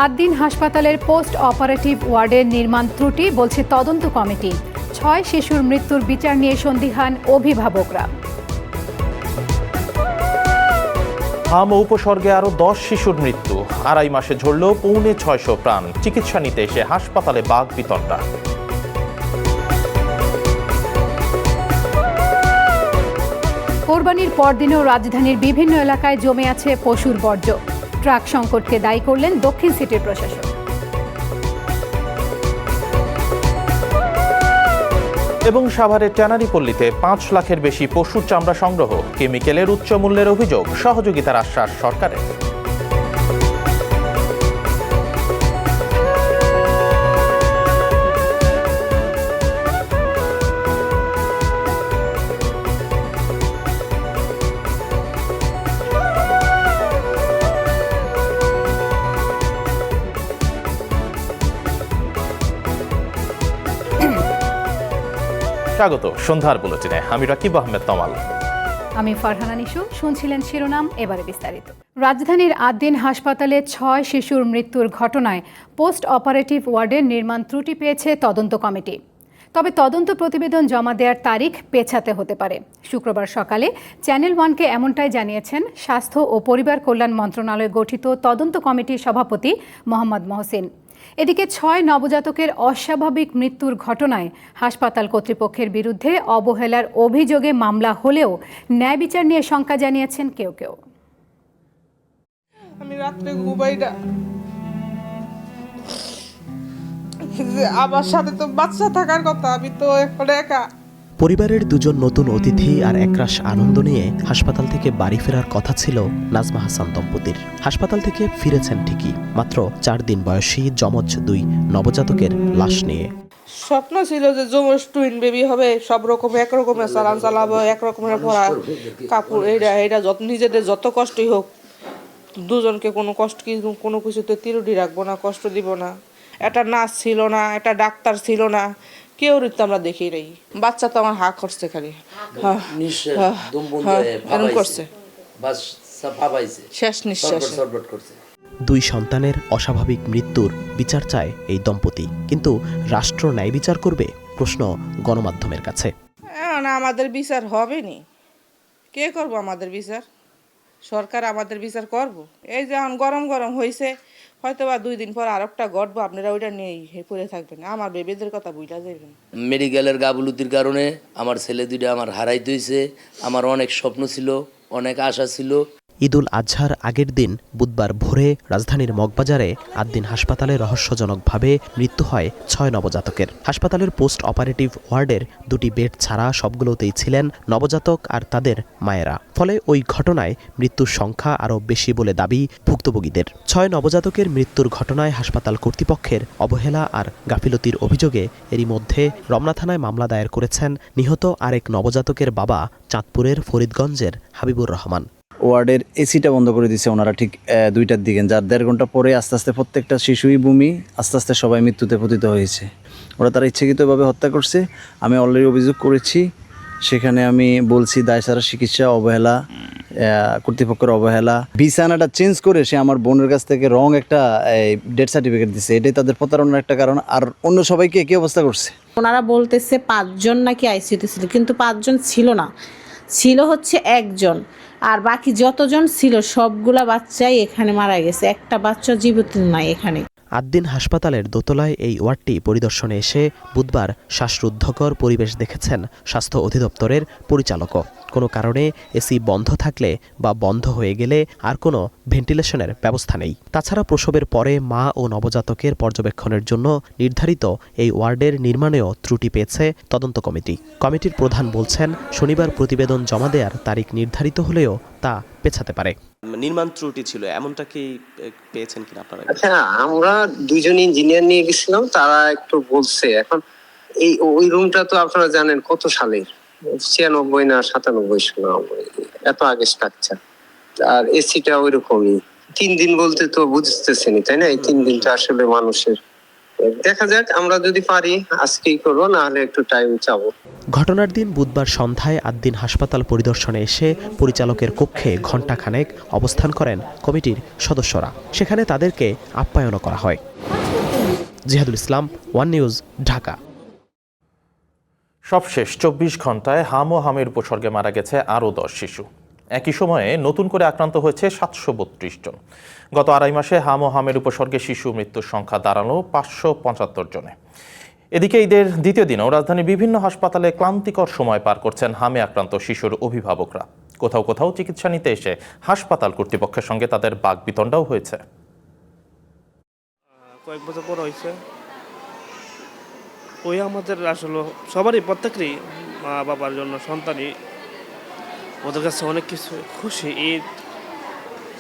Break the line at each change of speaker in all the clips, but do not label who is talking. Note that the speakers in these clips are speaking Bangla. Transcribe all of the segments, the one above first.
আদ্দিন হাসপাতালের পোস্ট অপারেটিভ ওয়ার্ডের নির্মাণ ত্রুটি বলছে তদন্ত কমিটি। 6 শিশুর মৃত্যুর বিচার নিয়ে সন্দিহান অভিভাবকরা।
হাম ও উপসর্গে আরও 10 শিশুর মৃত্যু। 2.5 মাসে ঝরল 650 প্রাণ। চিকিৎসা নিতে এসে হাসপাতালে বাঘ বিতণ্ডা।
কোরবানির পরদিনেও রাজধানীর বিভিন্ন এলাকায় জমে আছে পশুর বর্জ্য। ট্রাক সংকটকে দায়ী করলেন দক্ষিণ সিটির প্রশাসক।
এবং সাভারের ট্যানারি পল্লীতে 5 লাখের বেশি পশুর চামড়া সংগ্রহ। কেমিক্যালের উচ্চ মূল্যের অভিযোগ, সহযোগিতার আশ্বাস সরকারের। স্বাগত সন্ধ্যার বুলেটিনে। আমি রাকিব আহমেদ তমাল।
আমি ফারহানা নিশু। শুনছিলেন শিরোনাম, এবারে বিস্তারিত। রাজধানীর আদ্দিন হাসপাতালে 6 শিশুর মৃত্যুর ঘটনায় পোস্ট অপারেটিভ ওয়ার্ডের নির্মাণ ত্রুটি পেয়েছে তদন্ত কমিটি। তবে তদন্ত প্রতিবেদন জমা দেওয়ার তারিখ পেছাতে হতে পারে। শুক্রবার সকালে চ্যানেল ওয়ানকে এমনটাই জানিয়েছেন স্বাস্থ্য ও পরিবার কল্যাণ মন্ত্রণালয় গঠিত তদন্ত কমিটির সভাপতি মোহাম্মদ মহসিন। এদিকে 6 নবজাতকের অস্বাভাবিক মৃত্যুর ঘটনায় হাসপাতাল কর্তৃপক্ষের বিরুদ্ধে অবহেলার অভিযোগে মামলা হলেও ন্যায় বিচার নিয়ে শঙ্কা জানিয়েছেন কেউ কেউ।
আমি রাত্রে ঘুমাই না, আমার সাথে তো বাচ্চা থাকার কথা, আমি তো এখন একা।
পরিবারের দুজন নতুন অতিথি আর একরাশ আনন্দ নিয়ে হাসপাতাল থেকে বাড়ি ফেরার কথা ছিল নাজমা হাসান দম্পতির। হাসপাতাল থেকে ফিরেছেন ঠিকই, মাত্র 4 দিন বয়সী যমজ 2 নবজাতকের লাশ নিয়ে।
স্বপ্ন ছিল যে যমজ টুইন বেবি হবে, সব রকম একরকমের চালান চালাবো, একরকমের পড়া কাপড়, এইটা যত নিজেদের যত কষ্টই হোক, দুজনকে কোনো কিছুতে তিরুটি রাখবো না, কষ্ট দিব না। একটা নার্স ছিল না, একটা ডাক্তার ছিল না, কেউ রীতি আমরা দেখি নাই। বাচ্চা তো আমার হাঁক করছে খালি, এরকম করছে, শেষ নিঃশ্বাস।
2 সন্তানের অস্বাভাবিক মৃত্যুর বিচার চায় এই দম্পতি, কিন্তু রাষ্ট্র ন্যায় বিচার করবে, প্রশ্ন গণমাধ্যমের কাছে।
না, আমাদের বিচার হবে নি, কে করব আমাদের বিচার? সরকার আমাদের বিচার করব? এই যে এখন গরম হয়েছে, হয়তো বা 2 দিন পর আরেকটা গড়বো, আপনারা ওইটা নিয়ে পড়ে থাকবেন, আমার বেবিদের কথা বুঝলা যাবেন।
মেডিকেলের গাফলতির কারণে আমার ছেলে 2টা আমার হারাইতে হয়েছে। আমার অনেক স্বপ্ন ছিল, অনেক আশা ছিল।
ঈদুল আজহার আগের দিন বুধবার ভোরে রাজধানীর মগবাজারে আদ্দিন হাসপাতালে রহস্যজনকভাবে মৃত্যু হয় 6 নবজাতকের। হাসপাতালের পোস্ট অপারেটিভ ওয়ার্ডের 2টি বেড ছাড়া সবগুলোতেই ছিলেন নবজাতক আর তাদের মায়েরা। ফলে ওই ঘটনায় মৃত্যুর সংখ্যা আরও বেশি বলে দাবি ভুক্তভোগীদের। 6 নবজাতকের মৃত্যুর ঘটনায় হাসপাতাল কর্তৃপক্ষের অবহেলা আর গাফিলতির অভিযোগে এরই মধ্যে রমনা থানায় মামলা দায়ের করেছেন নিহত আরেক নবজাতকের বাবা, চাঁদপুরের ফরিদগঞ্জের হাবিবুর রহমান।
ওয়ার্ডের এসিটা বন্ধ করে দিয়েছে ওনারা ঠিক 2টার দিকে, যার 1.5 ঘন্টা পরে আস্তে আস্তে প্রত্যেকটা শিশুই বমি, আস্তে আস্তে সবাই মৃত্যুতে পতিত হয়েছে। ওরা তারা ইচ্ছাকৃতভাবে হত্যা করছে। আমি অলরেডি অভিযোগ করেছি, সেখানে আমি বলছি দায়সারা চিকিৎসা, অবহেলা, কর্তৃপক্ষের অবহেলা। বিছানাটা চেঞ্জ করে সে আমার বোনের কাছ থেকে রং একটা ডেথ সার্টিফিকেট দিচ্ছে, এটাই তাদের প্রতারণার একটা কারণ। আর অন্য সবাইকে একই অবস্থা করছে।
ওনারা বলতেছে 5 জন নাকি আইসিইউতে ছিল, কিন্তু 5 জন ছিল না, ছিল হচ্ছে 1 জন। আর বাকি যতজন ছিল সবগুলা বাচ্চাই এখানে মারা গেছে, একটা বাচ্চা জীবিত নাই এখানে।
আদ্দিন হাসপাতালের দোতলায় এই ওয়ার্ডটি পরিদর্শনে এসে বুধবার শ্বাসরুদ্ধকর পরিবেশ দেখেছেন স্বাস্থ্য অধিদপ্তরের পরিচালকও। কোনো কারণে এসি বন্ধ থাকলে বা বন্ধ হয়ে গেলে আর কোনো ভেন্টিলেশনের ব্যবস্থা নেই। তাছাড়া প্রসবের পরে মা ও নবজাতকের পর্যবেক্ষণের জন্য নির্ধারিত এই ওয়ার্ডের নির্মাণেও ত্রুটি পেয়েছে তদন্ত কমিটি। কমিটির প্রধান বলছেন, শনিবার প্রতিবেদন জমা দেওয়ার তারিখ নির্ধারিত হলেও তা পেছাতে পারে।
নির্মাণ ত্রুটি ছিল, এমনটা কি পেয়েছেন কিনা আপনারা?
আচ্ছা, আমরা 2 জন ইঞ্জিনিয়ার নিয়ে গেছিলাম, তারা একটু বলছে। এখন ওই রুমটা তো আপনারা জানেন কত সালের, 96 না 97 এত আগে স্ট্রাকচার। আর এসিটা ওই রকমই। 3 দিন বলতে তো বুঝতেছেনি, তাই না? এই 3 দিনটা আসলে মানুষের দেখা যাক, আমরা যদি পারি আজকেই করবো, না হলে একটু টাইম চাবো।
ঘটনার দিন বুধবার সন্ধ্যায় আদ্দিন হাসপাতাল পরিদর্শনে এসে পরিচালকের কক্ষে ঘণ্টাখানেক অবস্থান করেন কমিটির সদস্যরা। সেখানে তাদেরকে আপ্যায়নও করা হয়। জিহাদুল ইসলাম, ওয়ান নিউজ, ঢাকা।
সবশেষ 24 ঘন্টায় হাম ও হামের উপসর্গে মারা গেছে আরও 10 শিশু। একই সময়ে নতুন করে আক্রান্ত হয়েছে 732 জন। গত আড়াই মাসে হাম ও হামের উপসর্গে শিশু মৃত্যুর সংখ্যা দাঁড়ালো 575 জনে। এদিকে ঈদের দ্বিতীয় দিনেও রাজধানীর বিভিন্ন হাসপাতালে ক্লান্তিকর সময় পার করছেন হামে আক্রান্ত শিশুর অভিভাবকরা। কোথাও কোথাও চিকিৎসা নিতে এসে হাসপাতাল কর্তৃপক্ষের সঙ্গে তাদের বাকবিতণ্ডাও হয়েছে।
কয়েক বছর পর হয়েছে, ওই আমাদের আসলে সবারই, প্রত্যেকেরই মা বাবার জন্য সন্তানই ওদের কাছে অনেক কিছু খুশি। ঈদ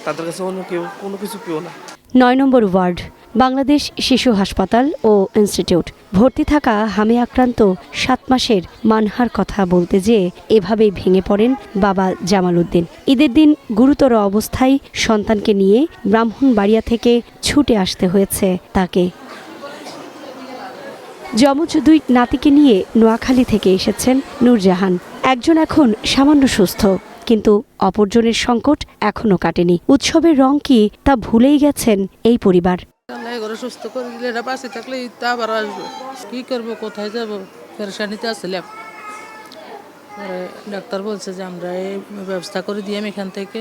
তাদের কাছে অন্য কেউ কোনো কিছু পেও না।
9 নম্বর ওয়ার্ড, বাংলাদেশ শিশু হাসপাতাল ও ইনস্টিটিউট। ভর্তি থাকা হামে আক্রান্ত 7 মাসের মানহার কথা বলতে যেয়ে এভাবেই ভেঙে পড়েন বাবা জামাল উদ্দিন। ঈদের দিন গুরুতর অবস্থায় সন্তানকে নিয়ে ব্রাহ্মণবাড়িয়া থেকে ছুটে আসতে হয়েছে তাকে। যমজ 2 নাতিকে নিয়ে নোয়াখালী থেকে এসেছেন নূরজাহান। একজন এখন সামান্য সুস্থ, কিন্তু অপরজনের সংকট এখনো কাটেনি। উৎসবের রং কি তা ভুলেই গেছেন এই পরিবার।
সুস্থ করে দিলে এরা পাশে থাকলে তা আবার আসবো, কি করবো, কোথায় যাবো, পেরেশানিতে আসছিলাম। ডাক্তার বলছে যে আমরা এই ব্যবস্থা করে দিয়ে এখান থেকে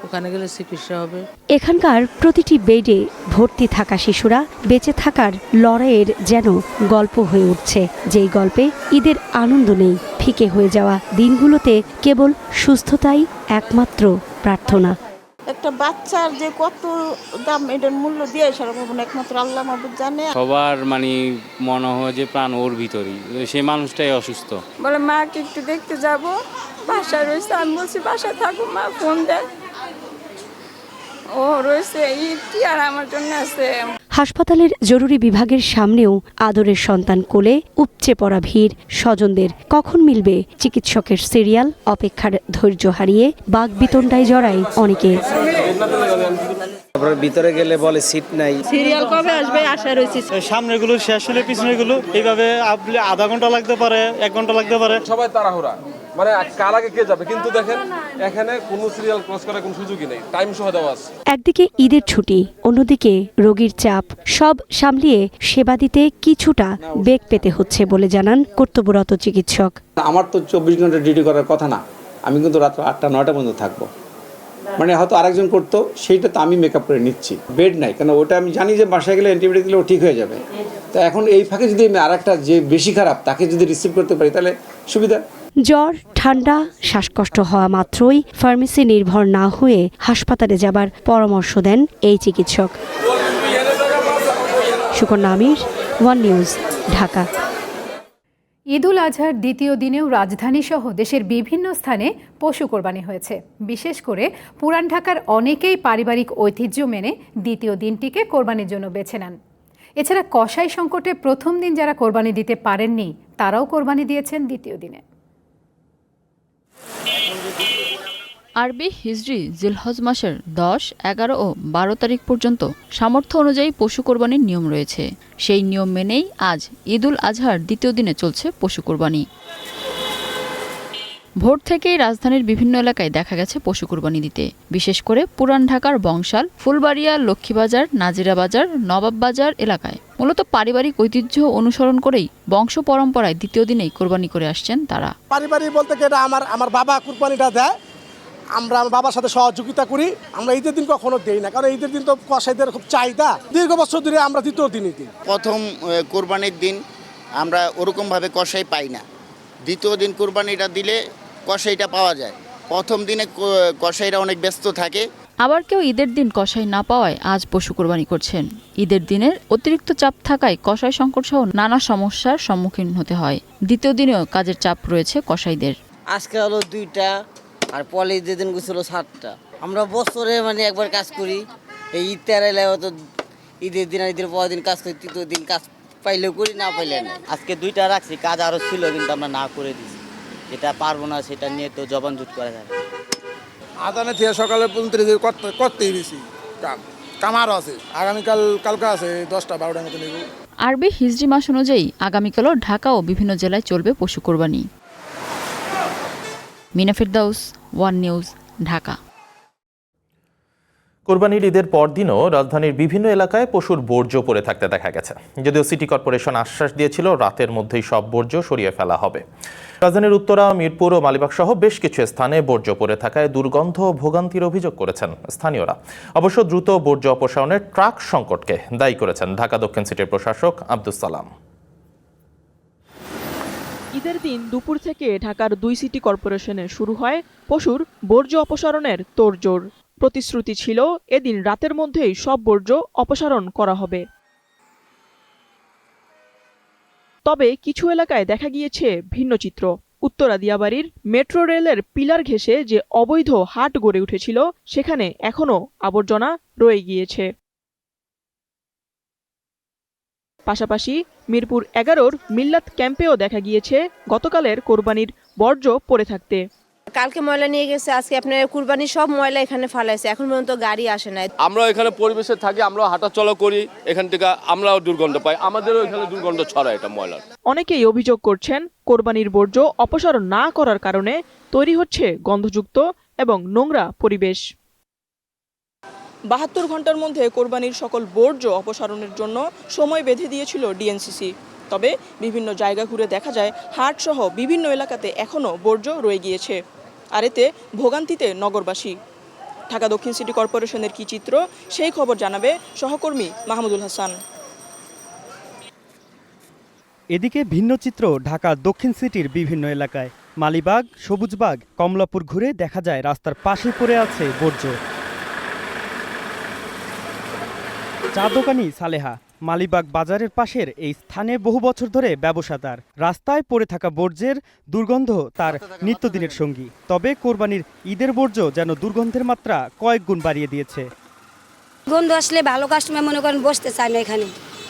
ওখানে গেলে চিকিৎসা হবে।
এখানকার প্রতিটি বেডে ভর্তি থাকা শিশুরা বেঁচে থাকার লড়াইয়ের যেন গল্প হয়ে উঠছে, যেই গল্পে ঈদের আনন্দ নেই। ফিকে হয়ে যাওয়া দিনগুলোতে কেবল সুস্থতাই একমাত্র প্রার্থনা।
একটা বাচ্চার যে কত দাম, এটার মূল্য দিয়ে সেরকম একমাত্র আল্লাহ মাবুদ জানে।
সবার মনে হয় যে প্রাণ ওর ভিতরেই, সেই মানুষটাই অসুস্থ।
বলে মাকে একটু দেখতে যাব, বাসায় রয়েছে। আমি বলছি বাসায় থাকো মা, ফোন দেন। ও রয়েছে, কি আর আমার জন্য আছে।
হাসপাতালের জরুরি বিভাগের সামনেও আদরের সন্তান কোলে উপচে পড়া ভিড় স্বজনদের। কখন মিলবে চিকিৎসকের সিরিয়াল? অপেক্ষার ধৈর্য হারিয়ে বাকবিতণ্ডায় জড়ায় অনেকে।
ভিতরে গেলে বলে সিট নাই,
সিরিয়াল কবে আসবে আশা রয়েছে।
সামনেগুলো শেষ হলে পিছনেগুলো এইভাবে আধা ঘন্টা লাগতে পারে, 1 ঘন্টা লাগতে পারে।
সবাই তাড়াহুড়া, কার আগে কে যাবে, কিন্তু দেখেন এখানে কোনো সিরিয়াল ক্রস করার কোনো সুযোগই নেই, টাইম সহ দেওয়া আছে।
একদিকে ঈদের ছুটি, অন্যদিকে রোগীর চাপ, সব সামলিয়ে সেবা দিতে কিছুটা বেগ পেতে হচ্ছে বলে জানান কর্তব্যরত চিকিৎসক।
আমার তো 24 ঘন্টা ডিউটি করার কথা না, আমি কিন্তু রাত 8টা-9টা পর্যন্ত থাকবো। হয়তো আরেকজন করতো, সেইটা তো আমি মেকআপ করে নিচ্ছি। বেড নাই, কারণ ওটা আমি জানি যে বাসায় গেলে অ্যান্টিবায়োটিক দিলে ও ঠিক হয়ে যাবে। তো এখন এই ফাঁকে যদি আমি আরেকটা যে বেশি খারাপ তাকে যদি রিসিভ করতে পারি তাহলে সুবিধা।
জ্বর, ঠান্ডা, শ্বাসকষ্ট হওয়া মাত্রই ফার্মেসি নির্ভর না হয়ে হাসপাতালে যাবার পরামর্শ দেন এই চিকিৎসক। সুকন্যা আমির, ওয়ান নিউজ, ঢাকা।
ঈদুল আজহার দ্বিতীয় দিনেও রাজধানী সহ দেশের বিভিন্ন স্থানে পশু কোরবানি হয়েছে। বিশেষ করে পুরান ঢাকার অনেকেই পারিবারিক ঐতিহ্য মেনে দ্বিতীয় দিনটিকে কোরবানির জন্য বেছে নেন। এছাড়া কসাই সংকটে প্রথম দিন যারা কোরবানি দিতে পারেননি তারাও কোরবানি দিয়েছেন দ্বিতীয় দিনে।
আরবি হিজরি জিলহজ মাসের 10, 11 ও 12 তারিখ পর্যন্ত সামর্থ্য অনুযায়ী পশু কোরবানির নিয়ম রয়েছে। সেই নিয়ম মেনেই আজ ঈদুল আজহার দ্বিতীয় দিনে চলছে পশু কোরবানি। ভোর থেকেই রাজধানীর বিভিন্ন এলাকায় দেখা গেছে পশু কোরবানি দিতে। বিশেষ করে পুরান ঢাকার বংশাল, ফুলবাড়িয়া, লক্ষ্মীবাজার, নাজিরা বাজার, নবাব বাজার এলাকায় মূলত পারিবারিক ঐতিহ্য অনুসরণ করেই বংশ পরম্পরায় দ্বিতীয় দিনেই কোরবানি করে আসছেন তারা।
পারিবারিক বলতে গেলে আমার বাবা কোরবানিটা দেয়, আমরা আমার বাবার সাথে সহযোগিতা করি। আমরা ঈদের দিন কখনো দেই না, কারণ ঈদের দিন তো কসাইদের খুব চাহিদা। দীর্ঘ বছর ধরে আমরা দ্বিতীয় দিনই দিই।
প্রথম কোরবানির দিন আমরা ওরকমভাবে কসাই পাই না, দ্বিতীয় দিন কোরবানিটা দিলে কসাইটা পাওয়া যায়। প্রথম দিনে কসাইরা অনেক ব্যস্ত থাকে।
আবার কেউ ঈদের দিন কসাই না পাওয়ায় আজ পশু কোরবানি করছেন। ঈদের দিনের অতিরিক্ত চাপ থাকায় কসাই সংকট সহ নানা সমস্যার সম্মুখীন হতে হয়। দ্বিতীয় দিনেও কাজের চাপ রয়েছে কসাইদের।
আজকে হলো 2টা, আর পরে ঈদের দিন ছিল 7টা। আমরা বছরে একবার কাজ করি, এই ঈদ তেরাইলে হয়তো ঈদের দিন আর ঈদের পরের দিন কাজ করি, তৃতীয় দিন কাজ পাইলেও করি, না পাইলে না। আজকে 2টা রাখছি, কাজ আরও ছিল কিন্তু আমরা না করে দিচ্ছি। যেটা পারবো না সেটা নিয়ে তো জবান জুট করা যাবে।
আদানে থেকে সকালে 25 করতেই দিছি, কাম আরও আছে। আগামীকালকে আছে 10টা-12টার মতো নিব।
আরবি হিজরি মাস অনুযায়ী আগামীকালও ঢাকা ও বিভিন্ন জেলায় চলবে পশু কোরবানি। মিনা ফেরদাউস, ওয়ান নিউজ, ঢাকা।
কোরবানির ঈদের পরদিনও রাজধানীর বিভিন্ন এলাকায় পশুর বর্জ্য পড়ে থাকতে দেখা গেছে। যদিও সিটি কর্পোরেশন আশ্বাস দিয়েছিল রাতের মধ্যেই সব বর্জ্য সরিয়ে ফেলা হবে। রাজধানীর উত্তরা, মিরপুর ও মালিবাগ সহ বেশ কিছু স্থানে বর্জ্য পড়ে থাকায় দুর্গন্ধ ও ভোগান্তির অভিযোগ করেছেন স্থানীয়রা। অবশ্য দ্রুত বর্জ্য অপসারণের ট্রাক সংকটকে দায়ী করেছেন ঢাকা দক্ষিণ সিটির প্রশাসক আব্দুস সালাম।
ঈদের দিন দুপুর থেকে ঢাকার 2 সিটি কর্পোরেশনে শুরু হয় পশুর বর্জ্য অপসারণের তোড়জোড়। প্রতিশ্রুতি ছিল এদিন রাতের মধ্যেই সব বর্জ্য অপসারণ করা হবে। তবে কিছু এলাকায় দেখা গিয়েছে ভিন্ন চিত্র। উত্তরা দিয়াবাড়ির মেট্রো রেলের পিলার ঘেঁষে যে অবৈধ হাট গড়ে উঠেছিল সেখানে এখনো আবর্জনা রয়ে গিয়েছে। পাশাপাশি মিরপুর 11-র মিল্লাত ক্যাম্পেও দেখা গিয়েছে গতকালের কোরবানির বর্জ্য পড়ে থাকতে।
কালকে ময়লা নিয়ে গেছে, আজকে আপনার কুরবানির সব ময়লা এখানে ফালাইছে, এখন পর্যন্ত গাড়ি আসে নাই।
আমরা এখানে পরিবেশে থাকি, আমরা হাঁটাচলা করি, এখান থেকে আমরাও দুর্গন্ধ পাই, আমাদেরও এখানে দুর্গন্ধ ছড়ায় এটা ময়লার।
অনেকেই অভিযোগ করছেন কোরবানির বর্জ্য অপসারণ না করার কারণে তৈরি হচ্ছে গন্ধযুক্ত এবং নোংরা পরিবেশ। 72 ঘন্টার মধ্যে কোরবানির সকল বর্জ্য অপসারণের জন্য সময় বেঁধে দিয়েছিল ডিএনসিসি। তবে বিভিন্ন জায়গা ঘুরে দেখা যায় হাটসহ বিভিন্ন এলাকাতে এখনও বর্জ্য রয়ে গিয়েছে, আর এতে ভোগান্তিতে নগরবাসী। ঢাকা দক্ষিণ সিটি কর্পোরেশনের কি চিত্র, সেই খবর জানাবে সহকর্মী মাহমুদুল হাসান।
এদিকে ভিন্ন চিত্র ঢাকা দক্ষিণ সিটির বিভিন্ন এলাকায়। মালিবাগ, সবুজবাগ, কমলাপুর ঘুরে দেখা যায় রাস্তার পাশে পড়ে আছে বর্জ্য। চা দোকানি সালেহা মালিবাগ বাজারের পাশের এই স্থানে বহু বছর ধরে ব্যবসা তার। রাস্তায় পড়ে থাকা বর্জ্যের দুর্গন্ধ তার নিত্যদিনের সঙ্গী। তবে কোরবানির ঈদের বর্জ্য যেন দুর্গন্ধের মাত্রা কয়েক গুণ বাড়িয়ে দিয়েছে।
গন্ধ আসলে ভালো কাস্টমার মনে করেন বসতে চায় না, এখানে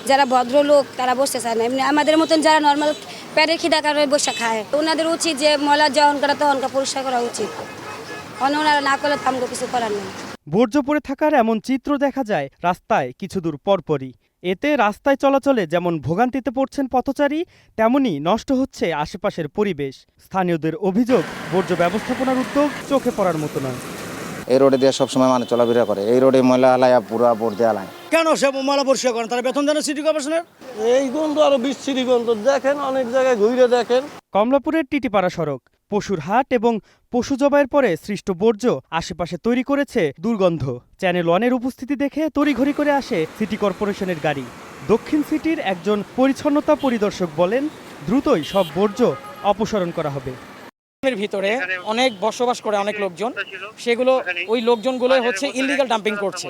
যারা ভদ্রলোক তারা বসতে চায় না। এমনি আমাদের মতন যারা নর্মাল পেটের খিদা কারণে বসে খায়, ওনাদের উচিত যে ময়লা যখন করা তখন পরিষ্কার করা উচিত। ওনারা না করলে আমাকে কিছু করার নেই।
বর্জ্য পড়ে থাকার এমন চিত্র দেখা যায় রাস্তায় কিছু দূর পরপরই। এতে রাস্তায় চলাচলে যেমন ভোগান্তিতে পড়ছেন পথচারী, তেমনি নষ্ট হচ্ছে আশেপাশের পরিবেশ। স্থানীয়দের অভিযোগ, বর্জ্য ব্যবস্থাপনার উদ্যোগ চোখে পড়ার মতো নয়।
এই রোডে দিয়ে সবসময় মানুষ চলাফেরা করে, এই রোডে ময়লা হালায় পুরা বর্জ্য হালায়।
কেন সে ময়লা পরিষ্কার করেন? তারা বেতন দেন সিটি কর্পোরেশনের। এই গন্ধ আরো বিচ্ছিরি গন্ধ, দেখেন অনেক জায়গায় ঘুরে দেখেন।
কমলাপুরের টিটিপাড়া সড়ক, পশুর হাট এবং পশু জবাইয়ের পরে সৃষ্ট বর্জ্য আশেপাশে তৈরি করেছে দুর্গন্ধ। চ্যানেল 1-এর উপস্থিতি দেখে তড়িঘড়ি করে আসে সিটি কর্পোরেশনের গাড়ি। দক্ষিণ সিটির একজন পরিচ্ছন্নতা পরিদর্শক বলেন, দ্রুতই সব বর্জ্য অপসারণ করা হবে।
এর ভিতরে অনেক বসবাস করে অনেক লোকজন, সেগুলো ওই লোকজনগুলো হচ্ছে ইললিগাল ডাম্পিং করছে।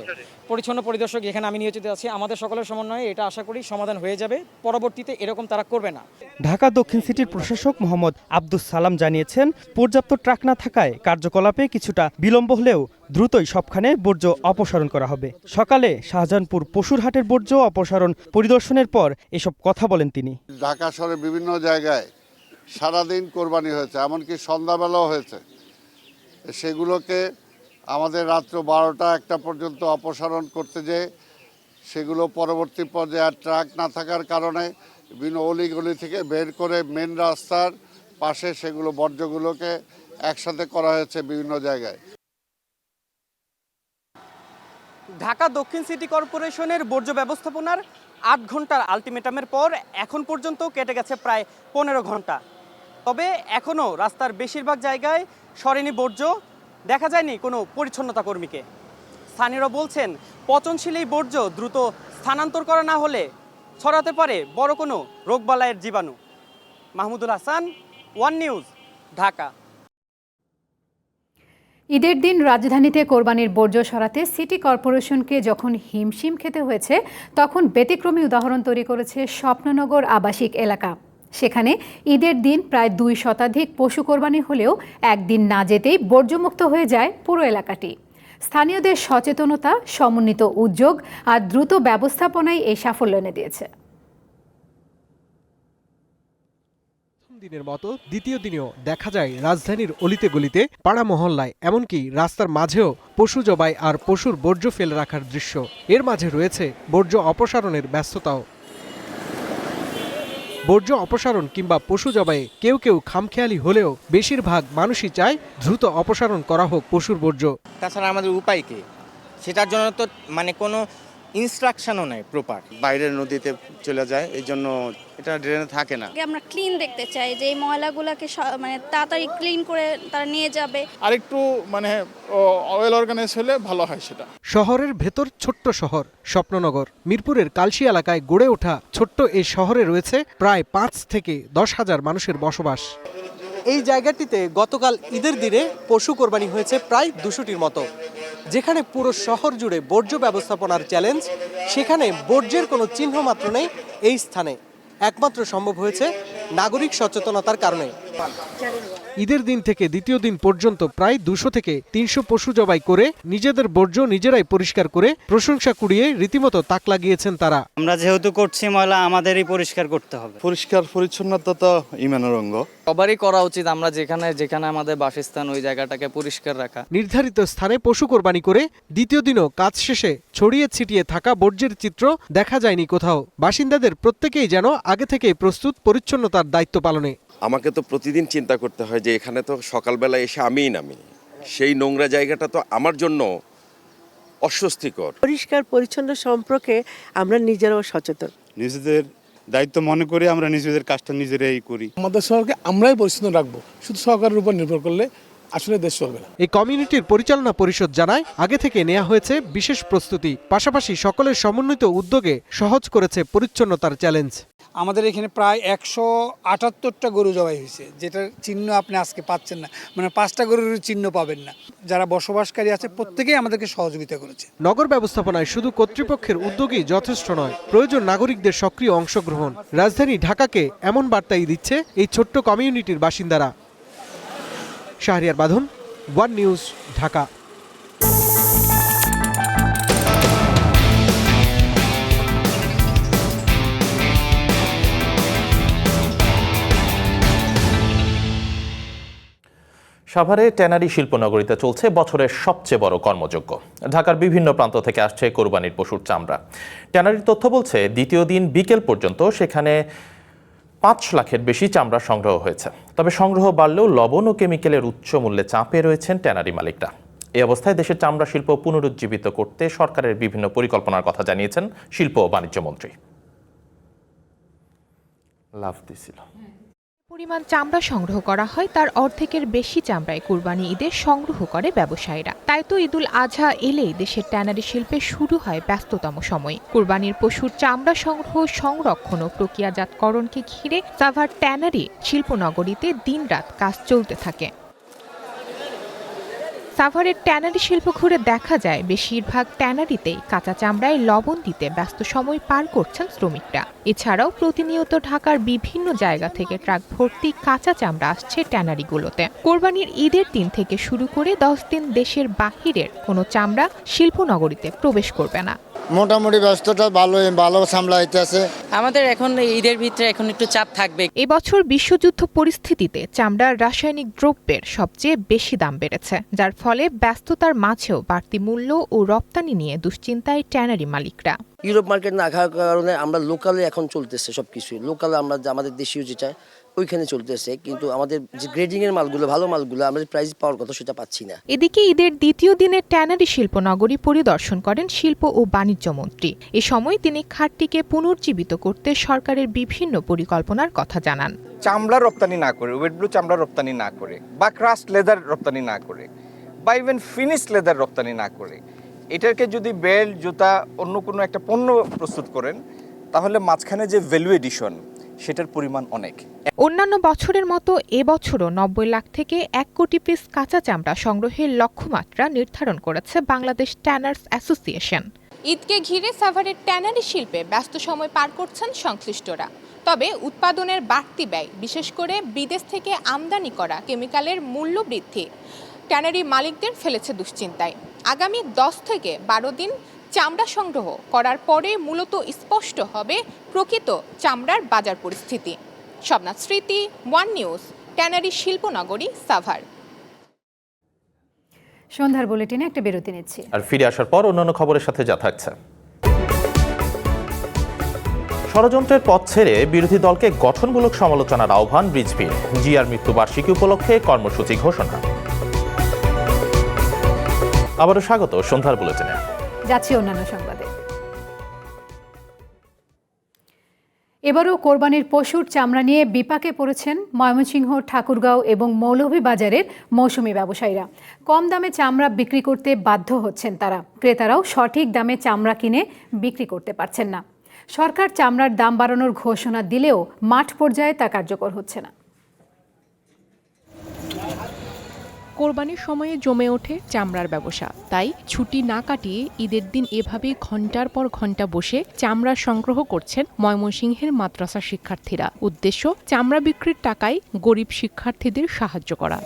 পরিচ্ছন্ন পরিদর্শক এখানে আমি নিয়োজিত আছি, আমাদের সকলের সমন্বয়ে এটা আশা করি সমাধান হয়ে যাবে, পরবর্তীতে এরকম তারা করবে না।
ঢাকা দক্ষিণ সিটির প্রশাসক মোহাম্মদ আব্দুস সালাম জানিয়েছেন, পর্যাপ্ত ট্রাক না থাকায় কার্যকলাপে কিছুটা বিলম্ব হলেও দ্রুতই সবখানে বর্জ্য অপসারণ করা হবে। সকালে শাহজাহানপুর পশুর হাটের বর্জ্য অপসারণ পরিদর্শনের পর এসব কথা বলেন তিনি।
ঢাকা শহরের বিভিন্ন জায়গায় সারাদিন কোরবানি হয়েছে, এমনকি সন্ধ্যাবেলাও হয়েছে। সেগুলোকে আমাদের রাত্র 12টা-1টা পর্যন্ত অপসারণ করতে যেয়ে সেগুলো পরবর্তী পর্যায়ে ট্রাক না থাকার কারণে বিভিন্ন অলিগলি থেকে বের করে মেন রাস্তার পাশে সেগুলো বর্জ্যগুলোকে একসাথে করা হয়েছে বিভিন্ন জায়গায়।
ঢাকা দক্ষিণ সিটি কর্পোরেশনের বর্জ্য ব্যবস্থাপনার 8 ঘন্টার আলটিমেটামের পর এখন পর্যন্ত কেটে গেছে প্রায় 15 ঘন্টা। তবে এখনও রাস্তার বেশিরভাগ জায়গায় সরেনি বর্জ্য, দেখা যায়নি কোনো পরিচ্ছন্নতা কর্মীকে। স্থানীয়রা বলছেন, পচনশীল এই বর্জ্য দ্রুত স্থানান্তর করা না হলে ছড়াতে পারে বড় কোনো রোগবালাইয়ের জীবাণু। Mahmudul Hasan, one news, Dhaka.
ঈদের দিন রাজধানীতে কোরবানির বর্জ্য সরাতে সিটি কর্পোরেশনকে যখন হিমশিম খেতে হয়েছে, তখন ব্যতিক্রমী উদাহরণ তৈরি করেছে স্বপ্ননগর আবাসিক এলাকা। সেখানে ঈদের দিন প্রায় 2 শতাধিক পশু কোরবানি হলেও একদিন না যেতেই বর্জ্যমুক্ত হয়ে যায় পুরো এলাকাটি। স্থানীয়দের সচেতনতা, সমন্বিত উদ্যোগ আর দ্রুত ব্যবস্থাপনায় এই সাফল্য এনে দিয়েছে।
দিনের মতো দ্বিতীয় দিনেও দেখা যায় রাজধানীর অলিতে গলিতে, পাড়া মহল্লায়, এমনকি রাস্তার মাঝেও পশু জবাই আর পশুর বর্জ্য ফেলে রাখার দৃশ্য। এর মাঝে রয়েছে বর্জ্য অপসারণের ব্যস্ততাও। বর্জ্য অপসারণ কিংবা পশু জবাইয়ে কেউ কেউ খামখেয়ালি হলেও বেশিরভাগ মানুষই চায় দ্রুত অপসারণ করা হোক পশুর বর্জ্য।
তাছাড়া আমাদের উপায় কি? সেটার জন্য তো মানে কোনো ইনস্ট্রাকশনও নেই প্রপার।
বাইরের নদীতে চলে যায়, এই জন্য এটা ড্রেনে থাকে না।
আমরা ক্লিন দেখতে চাই যে এই ময়লাগুলোকে মানে তাড়াতাড়ি ক্লিন করে তারা নিয়ে যাবে।
আরেকটু মানে ওয়েল অর্গানাইজ হলে ভালো হয় সেটা।
শহরের ভেতর ছোট্ট শহর স্বপ্ননগর। মিরপুরের কালশি এলাকায় গড়ে ওঠা ছোট্ট এই শহরে রয়েছে প্রায় 5 থেকে 10 হাজার মানুষের বসবাস।
এই জায়গাটিতে গতকাল ঈদের দিনে পশু কোরবানি হয়েছে প্রায় 200টির মতো। যেখানে পুরো শহর জুড়ে বর্জ্য ব্যবস্থাপনার চ্যালেঞ্জ, সেখানে বর্জ্যের কোনো চিহ্ন মাত্র নেই এই স্থানে। একমাত্র সম্ভব হয়েছে নাগরিক সচেতনতার কারণে।
ঈদের দিন থেকে দ্বিতীয় দিন পর্যন্ত প্রায় 200 থেকে 300 পশু জবাই করে নিজেদের বর্জ্য নিজেরাই পরিষ্কার করে প্রশংসা কুড়িয়ে রীতিমতো তাক লাগিয়েছেন তারা।
আমরা যেহেতু করছি ময়লা আমাদেরই পরিষ্কার করতে হবে।
পরিষ্কার পরিচ্ছন্নতা তো ইমানের অঙ্গ।
সবারই করা উচিত। আমরা যেখানে আমাদের বাসস্থান ওই জায়গাটাকে পরিষ্কার রাখা।
নির্ধারিত স্থানে পশু কোরবানি করে দ্বিতীয় দিনও কাজ শেষে ছড়িয়ে ছিটিয়ে থাকা বর্জ্যের চিত্র দেখা যায়নি কোথাও। বাসিন্দাদের প্রত্যেকেই যেন আগে থেকেই প্রস্তুত পরিচ্ছন্নতার দায়িত্ব পালনে।
আমাকে তো প্রতিদিন চিন্তা করতে হয় যে এখানে তো সকালবেলা এসে আমিই নামি, সেই নোংরা জায়গাটা তো আমার জন্য অস্বস্তিকর।
পরিষ্কার পরিচ্ছন্ন সম্পর্কে আমরা নিজেরাও সচেতন।
নিজেদের দায়িত্ব মনে করে আমরা নিজেদের কাজটা নিজেরাই করি। আমাদের শহরকে আমরাই পরিচ্ছন্ন রাখবো, শুধু সরকারের উপর নির্ভর করলে আসলে দেশ চলবে না।
এই কমিউনিটির পরিচালনা পরিষদ জানায় আগে থেকে নেওয়া হয়েছে বিশেষ প্রস্তুতি, পাশাপাশি সকলের সমন্বিত উদ্যোগে সহজ করেছে পরিচ্ছন্নতার চ্যালেঞ্জ।
আমাদের এখানে প্রায় 178টা গরু জবাই হয়েছে, যেটার চিহ্ন আপনি আজকে পাচ্ছেন না, মানে 5টা গরুর চিহ্ন পাবেন না। যারা বসবাসকারী আছে প্রত্যেকেই আমাদেরকে সহযোগিতা করেছে।
নগর ব্যবস্থাপনায় শুধু কর্তৃপক্ষের উদ্যোগই যথেষ্ট নয়, প্রয়োজন নাগরিকদের সক্রিয় অংশগ্রহণ। রাজধানী ঢাকাকে এমন বার্তাই দিচ্ছে এই ছোট্ট কমিউনিটির বাসিন্দারা। শাহরিয়ার বাঁধন, ওয়ান নিউজ, ঢাকা।
সাভারে ট্যানারি শিল্পনগরীতে চলছে বছরের সবচেয়ে বড় কর্মযজ্ঞ। ঢাকার বিভিন্ন প্রান্ত থেকে আসছে কোরবানির পশুর চামড়া। ট্যানারির তথ্য বলছে দ্বিতীয় দিন বিকেল পর্যন্ত সেখানে 5 লাখের বেশি চামড়া সংগ্রহ হয়েছে। তবে সংগ্রহ বাড়লেও লবণ ও কেমিক্যালের উচ্চ মূল্যে চাপে রয়েছেন ট্যানারি মালিকরা। এই অবস্থায় দেশের চামড়া শিল্প পুনরুজ্জীবিত করতে সরকারের বিভিন্ন পরিকল্পনার কথা জানিয়েছেন শিল্প ও বাণিজ্য মন্ত্রী। লাভ দিছিল
পরিমাণ চামড়া সংগ্রহ করা হয় তার অর্ধেকের বেশি চামড়ায় কুরবানি ঈদে সংগ্রহ করে ব্যবসায়ীরা। তাই তো ঈদুল আজহা এলেই দেশের ট্যানারি শিল্পে শুরু হয় ব্যস্ততম সময়। কুরবানির পশুর চামড়া সংগ্রহ, সংরক্ষণ ও প্রক্রিয়াজাতকরণকে ঘিরে সাভার ট্যানারি শিল্পনগরীতে দিনরাত কাজ চলতে থাকে। সাভারের ট্যানারি শিল্প ঘুরে দেখা যায় বেশিরভাগ ট্যানারিতেই কাঁচা চামড়ায় লবণ দিতে ব্যস্ত সময় পার করছেন শ্রমিকরা। এছাড়াও প্রতিনিয়ত ঢাকার বিভিন্ন জায়গা থেকে ট্রাক ভর্তি কাঁচা চামড়া আসছে ট্যানারিগুলোতে। কোরবানির ঈদের দিন থেকে শুরু করে 10 দিন দেশের বাহিরের কোনো চামড়া শিল্পনগরীতে প্রবেশ করবে না।
মোটামুটি ব্যস্ততা ভালো সামলাইতেছে।
আমাদের এখন ঈদের ভিতরে এখন একটু চাপ থাকবে।
এবছর বিশ্বযুদ্ধ পরিস্থিতিতে চামড়ার রাসায়নিক দ্রব্যের সবচেয়ে বেশি দাম বেড়েছে, যার ফলে ব্যস্ততার মাঝেও বাড়তি মূল্য ও রপ্তানি নিয়ে দুশ্চিন্তায় ট্যানারি মালিকরা।
ইউরোপ মার্কেট না থাকার কারণে আমরা লোকালে এখন চলতেছে সবকিছু। লোকালে আমরা আমাদের দেশীয় যেটা ওইখানে চলতেছে, কিন্তু আমাদের যে গ্রেডিং এর মালগুলো, ভালো মালগুলো আমাদের প্রাইস পাওয়ার কথা সেটা পাচ্ছি না।
এদিকে ঈদের দ্বিতীয় দিনে ট্যানারি শিল্পনগরী পরিদর্শন করেন শিল্প ও বাণিজ্য মন্ত্রী। এ সময় তিনি খাতটিকে পুনর্জীবিত করতে সরকারের বিভিন্ন পরিকল্পনার কথা জানান।
চামড়া রপ্তানি না করে, ওয়েট ব্লু চামড়া রপ্তানি না করে, বা ক্রাস্ট লেদার রপ্তানি না করে, বা ইভেন ফিনিশ লেদার রপ্তানি না করে, এটাকে যদি বেল্ট, জুতা, অন্য কোনো একটা পণ্য প্রস্তুত করেন, তাহলে মাঝখানে যে ভ্যালু এডিশন সেটার পরিমাণ অনেক।
অন্যান্য বছরের মতো এবছরও 90 লাখ থেকে 1 কোটি পিস কাঁচা চামড়া সংগ্রহের লক্ষ্যমাত্রা নির্ধারণ করেছে বাংলাদেশ ট্যানার্স অ্যাসোসিয়েশন। ঈদকে ঘিরে সাভারের ট্যানারি শিল্পে ব্যস্ত সময় পার করছেন সংশ্লিষ্টরা। তবে উৎপাদনের বাড়তি ব্যয়, বিশেষ করে বিদেশ থেকে আমদানি করা কেমিক্যালের মূল্য বৃদ্ধি ট্যানারি মালিকদের ফেলেছে দুশ্চিন্তায়। আগামী 10 থেকে 12 দিন চামড়া সংগ্রহ করার পরে মূলত স্পষ্ট হবে প্রকৃত চামড়ার বাজার পরিস্থিতি। শবনাথ স্মৃতি, ওয়ান নিউজ, ট্যানারি শিল্পনগরী, সাভার।
সন্ধ্যার বুলেটিনে একটা বিরতি নিচ্ছি,
আর ফিরে আসার পর অন্যান্য খবরের সাথে যা থাকছে। ষড়যন্ত্রের পথ ছেড়ে বিরোধী দলকে গঠনমূলক সমালোচনার আহ্বান রিজভির। জিয়ার মৃত্যুবার্ষিকী উপলক্ষে কর্মসূচি ঘোষণা। আবারও স্বাগত সন্ধ্যার বুলেটিনে।
যাচ্ছি অন্যান্য সংবাদে। এবারও কোরবানির পশুর চামড়া নিয়ে বিপাকে পড়েছেন ময়মনসিংহ, ঠাকুরগাঁও এবং মৌলভীবাজারের মৌসুমি ব্যবসায়ীরা। কম দামে চামড়া বিক্রি করতে বাধ্য হচ্ছেন তারা। ক্রেতারাও সঠিক দামে চামড়া কিনে বিক্রি করতে পারছেন না। সরকার চামড়ার দাম বাড়ানোর ঘোষণা দিলেও মাঠ পর্যায়ে তা কার্যকর হচ্ছে না।
কোরবানির সময়ে জমে ওঠে চামড়ার ব্যবসা। তাই ছুটি না কাটিয়ে ঈদের দিন এভাবেই ঘন্টার পর ঘন্টা বসে চামড়া সংগ্রহ করছেন ময়মনসিংহের মাদ্রাসা শিক্ষার্থীরা। উদ্দেশ্য চামড়া বিক্রির টাকায় গরিব শিক্ষার্থীদের সাহায্য করা।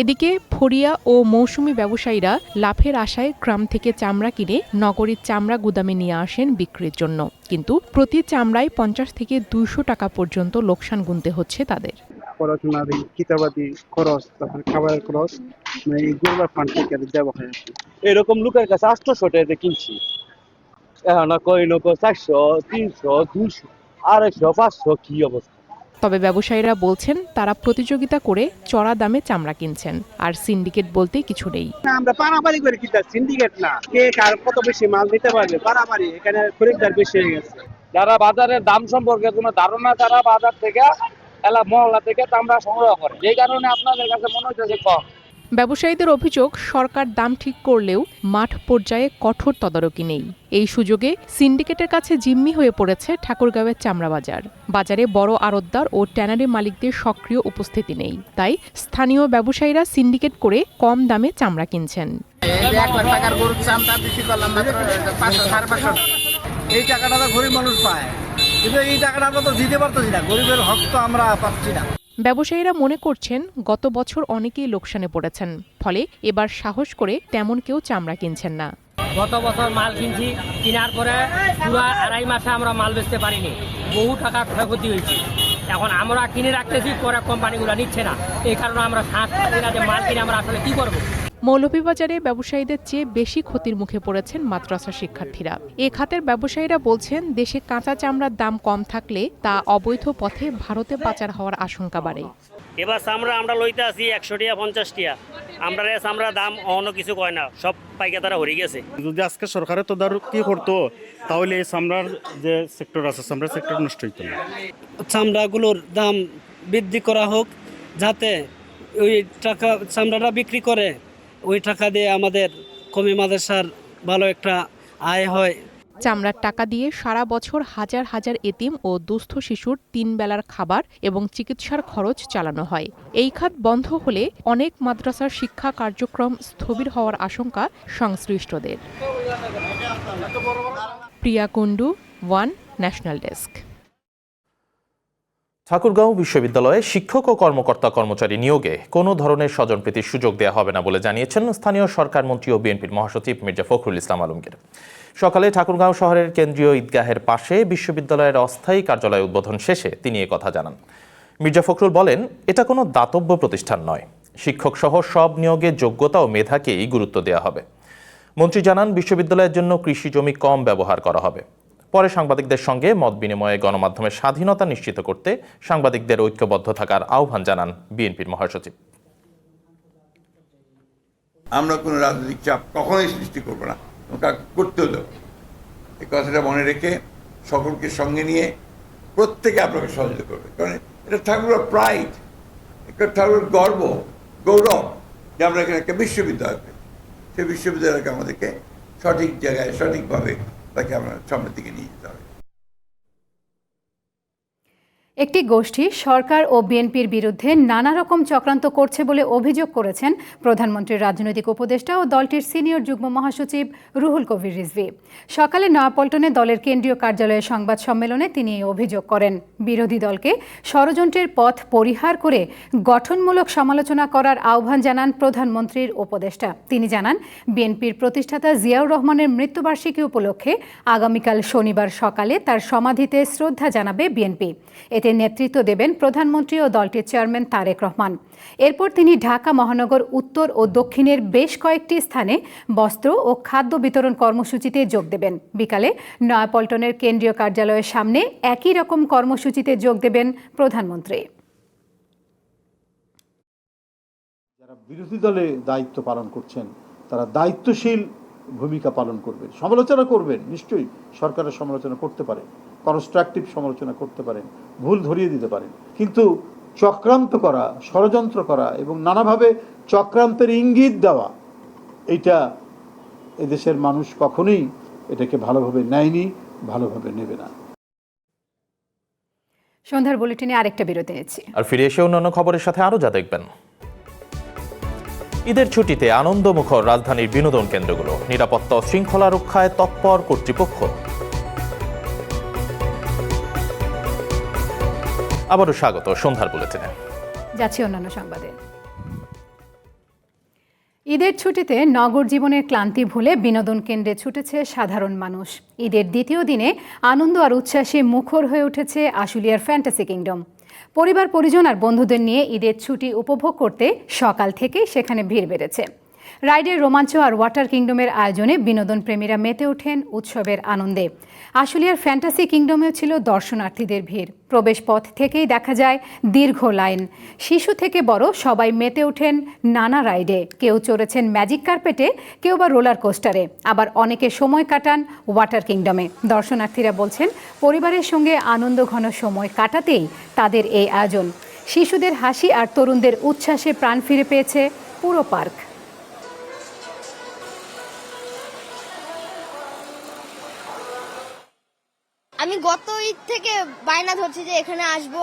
এদিকে ফড়িয়া ও মৌসুমি ব্যবসায়ীরা লাভের আশায় গ্রাম থেকে চামড়া কিনে নগরীর চামড়া গুদামে নিয়ে আসেন বিক্রির জন্য। কিন্তু প্রতি চামড়ায় 50 থেকে 200 টাকা পর্যন্ত লোকসান গুনতে হচ্ছে তাদের।
পড়াশোনার কিতাবাদি খরচ, তারপরে খাবারের খরচ, এই গরুর ফান্ড থেকে দেওয়া হয়। এরকম লোকের কাছে 800 টাকা কিনছি, এখন কই লোক 400, 300, 200, 250, 500 কি অবস্থা।
তবে ব্যবসায়ীরা বলছেন তারা প্রতিযোগিতা করে চড়া দামে চামড়া কিনছেন, আর সিন্ডিকেট বলতে কিছু নেই।
আমরা পারাপারি করে কিনতে, সিন্ডিকেট না। কে কার কত বেশি মাল দিতে পারবে, পারাপারি। এখানে খরিদ্দার বেশি হয়ে গেছে।
যারা বাজারের দাম সম্পর্কে কোনো ধারণা, তারা বাজার থেকে মহল্লা থেকে চামড়া সংগ্রহ করে, যে কারণে আপনাদের কাছে মনে হচ্ছে কম।
ব্যবসায়ীদের অভিযোগ, সরকার দাম ঠিক করলেও মাঠ পর্যায়ে কঠোর তদারকি নেই। এই সুযোগে সিন্ডিকেটের কাছে জিম্মি হয়ে পড়েছে ঠাকুরগাঁওয়ের চামড়া বাজার। বাজারে বড় আড়তদার ও ট্যানারি মালিকদের সক্রিয় উপস্থিতি নেই। তাই স্থানীয় ব্যবসায়ীরা সিন্ডিকেট করে কম দামে চামড়া কিনছেন।
এই টাকাটা তো গরিব মানুষ পায়, কিন্তু এই টাকাটা আমরা তো দিতে পারতেছি না। গরিবের হক তো আমরা পাচ্ছি না।
ব্যবসায়ীরা মনে করছেন গত বছর অনেকেই লোকসানে পড়েছেন, ফলে এবার সাহস করে তেমন কেউ চামড়া কিনছেন না।
গত বছর মাল কিনছি, কেনার পরে পুরো 2.5 মাসে আমরা মাল বেচতে পারিনি, বহু টাকা ক্ষয়ক্ষতি হয়েছে। এখন আমরা কিনে রাখতেছি, পরে কোম্পানিগুলো নিচ্ছে না। এই কারণে আমরা সাহস পাচ্ছি না যে মাল কিনে আমরা আসলে কি করবো।
মৌলভীবাজারে ব্যবসায়ীদের চেয়ে বেশি ক্ষতির মুখে পড়েছেন মাদ্রাসা শিক্ষার্থীরা। এ খাতের ব্যবসায়ীরা বলছেন দেশে কাঁচা চামড়ার দাম কম থাকলে তা অবৈধ পথে ভারতে পাচার হওয়ার আশঙ্কা বাড়ে।
এবার চামড়া আমরা লইতে আসি 100 টাকা 50 টাকা, আমরা চামড়ার দাম অন্য কিছু কয় না, সব পাইকাররা হয়ে গেছে।
যদি আজকে সরকারের তদারকি করতো, তাহলে এই চামড়ার যে সেক্টর আছে, চামড়ার সেক্টর নষ্ট হইতো না।
চামড়াগুলোর দাম বৃদ্ধি করা হোক, যাতে ওই টাকা চামড়াটা বিক্রি করে ওই টাকা দিয়ে আমাদের কমি মাদ্রাসার ভালো একটা আয় হয়।
চামড়ার টাকা দিয়ে সারা বছর হাজার হাজার এতিম ও দুস্থ শিশুর 3 বেলার খাবার এবং চিকিৎসার খরচ চালানো হয়। এই খাত বন্ধ হলে অনেক মাদ্রাসার শিক্ষা কার্যক্রম স্থবির হওয়ার আশঙ্কা সংশ্লিষ্টদের। Priya Kundu, one national desk.
Thakurgaon বিশ্ববিদ্যালয়ে শিক্ষক ও কর্মকর্তা কর্মচারী নিয়োগে কোনো ধরনের স্বজনপ্রীতির সুযোগ দেওয়া হবে না বলে জানিয়েছেন স্থানীয় সরকার মন্ত্রী ও বিএনপির মহাসচিব মির্জা ফখরুল ইসলাম আলমগীর। সকালে ঠাকুরগাঁও শহরের কেন্দ্রীয় ঈদগাহের পাশে বিশ্ববিদ্যালয়ের অস্থায়ী কার্যালয় উদ্বোধন শেষে তিনি কথা জানান। মির্জা ফখরুল বলেন, এটা কোনো দাতব্য প্রতিষ্ঠান নয়, শিক্ষক সহ সব নিয়োগে যোগ্যতা ও মেধাকেই গুরুত্ব দেওয়া হবে। মন্ত্রী জানান, বিশ্ববিদ্যালয়ের জন্য কৃষি জমি কম ব্যবহার করা হবে। পরে সাংবাদিকদের সঙ্গে মত বিনিময়ে গণমাধ্যমের স্বাধীনতা নিশ্চিত করতে সাংবাদিকদের ঐক্যবদ্ধ থাকার আহ্বান জানান বিএনপির মহাসচিব।
আমরা কোনো রাজনৈতিক চাপ কখনোই সৃষ্টি করবো না, ওটা করতেও দেবো। এই কথাটা মনে রেখে সকলকে সঙ্গে নিয়ে প্রত্যেকে আপনাকে সহযোগিতা করবে, কারণ এটা ঠাকুরের প্রাইড, এটা ঠাকুরের গর্ব, গৌরব যে আমরা এখানে একটা বিশ্ববিদ্যালয় পেই। সেই বিশ্ববিদ্যালয়কে আমাদেরকে সঠিক জায়গায় সঠিকভাবে তাকে আমরা সামনের দিকে নিয়ে যেতে হবে।
একটি গোষ্ঠী সরকার ও বিএনপির বিরুদ্ধে নানা রকম চক্রান্ত করছে বলে অভিযোগ করেছেন প্রধানমন্ত্রীর রাজনৈতিক উপদেষ্টা ও দলটির সিনিয়র যুগ্ম মহাসচিব রুহুল কবির রিজভী। সকালে নয়াপল্টনে দলের কেন্দ্রীয় কার্যালয়ে সংবাদ সম্মেলনে তিনি এই অভিযোগ করেন। বিরোধী দলকে ষড়যন্ত্রের পথ পরিহার করে গঠনমূলক সমালোচনা করার আহ্বান জানান প্রধানমন্ত্রীর উপদেষ্টা। তিনি জানান, বিএনপির প্রতিষ্ঠাতা জিয়াউর রহমানের মৃত্যুবার্ষিকী উপলক্ষে আগামীকাল শনিবার সকালে তার সমাধিতে শ্রদ্ধা জানাবে বিএনপি। এতে যাকে নেতৃত্ব দেবেন প্রধানমন্ত্রী ও দলটির চেয়ারম্যান তারেক রহমান। এরপর তিনি ঢাকা মহানগর উত্তর ও দক্ষিণের বেশ কয়েকটি স্থানে বস্ত্র ও খাদ্য বিতরণ কর্মসূচিতে যোগ দেবেন। বিকালে নয়াপল্টনের কেন্দ্রীয় কার্যালয়ের সামনে একই রকম কর্মসূচিতে যোগ দেবেন প্রধানমন্ত্রী।
যারা বিরোধী দলে দায়িত্ব পালন করছেন তারা দায়িত্বশীল ভূমিকা পালন করবেন, সমালোচনা করবেন, নিশ্চয়ই সরকারের সমালোচনা করতে পারেন, কনস্ট্রাকটিভ সমালোচনা করতে পারেন, ভুল ধরিয়ে দিতে পারেন, কিন্তু চক্রান্ত করা, ষড়যন্ত্র করা এবং নানাভাবে চক্রান্তের ইঙ্গিত দেওয়া, এইটা এদেশের মানুষ কখনোই এটাকে ভালোভাবে নেয়নি, ভালোভাবে নেবে না।
সন্ধ্যার বুলেটিনে আরেকটা বিরতি নিচ্ছি,
আর ফিরে এসে অন্যান্য খবরের সাথে আরো যা দেখবেন। ঈদের ছুটিতে আনন্দমুখর রাজধানীর বিনোদন কেন্দ্রগুলো, নিরাপত্তা ও শৃঙ্খলা রক্ষায় তৎপর কর্তৃপক্ষ। আবারও স্বাগত সন্ধ্যার বুলেটিনে।
যাচ্ছি অন্যান্য সংবাদে। ঈদের ছুটিতে নগর জীবনের ক্লান্তি ভুলে বিনোদন কেন্দ্রে ছুটেছে সাধারণ মানুষ। ঈদের দ্বিতীয় দিনে আনন্দ আর উচ্ছ্বাসে মুখর হয়ে উঠেছে আশুলিয়ার ফ্যান্টাসি কিংডম। পরিবার পরিজন আর বন্ধুদের নিয়ে ঈদের ছুটি উপভোগ করতে সকাল থেকেই সেখানে ভিড় বেড়েছে। রাইডের রোমাঞ্চ আর ওয়াটার কিংডমের আয়োজনে বিনোদন প্রেমীরা মেতে ওঠেন উৎসবের আনন্দে। আশুলিয়ার ফ্যান্টাসি কিংডমেও ছিল দর্শনার্থীদের ভিড়। প্রবেশ পথ থেকেই দেখা যায় দীর্ঘ লাইন। শিশু থেকে বড় সবাই মেতে ওঠেন নানা রাইডে। কেউ চড়েছেন ম্যাজিক কার্পেটে, কেউ বা রোলার কোস্টারে, আবার অনেকে সময় কাটান ওয়াটার কিংডমে। দর্শনার্থীরা বলছেন পরিবারের সঙ্গে আনন্দ ঘন সময় কাটাতেই তাদের এই আয়োজন। শিশুদের হাসি আর তরুণদের উচ্ছ্বাসে প্রাণ ফিরে পেয়েছে পুরো পার্ক।
আমি গত ঈদ থেকে বায়না ধরছি যে এখানে আসবো।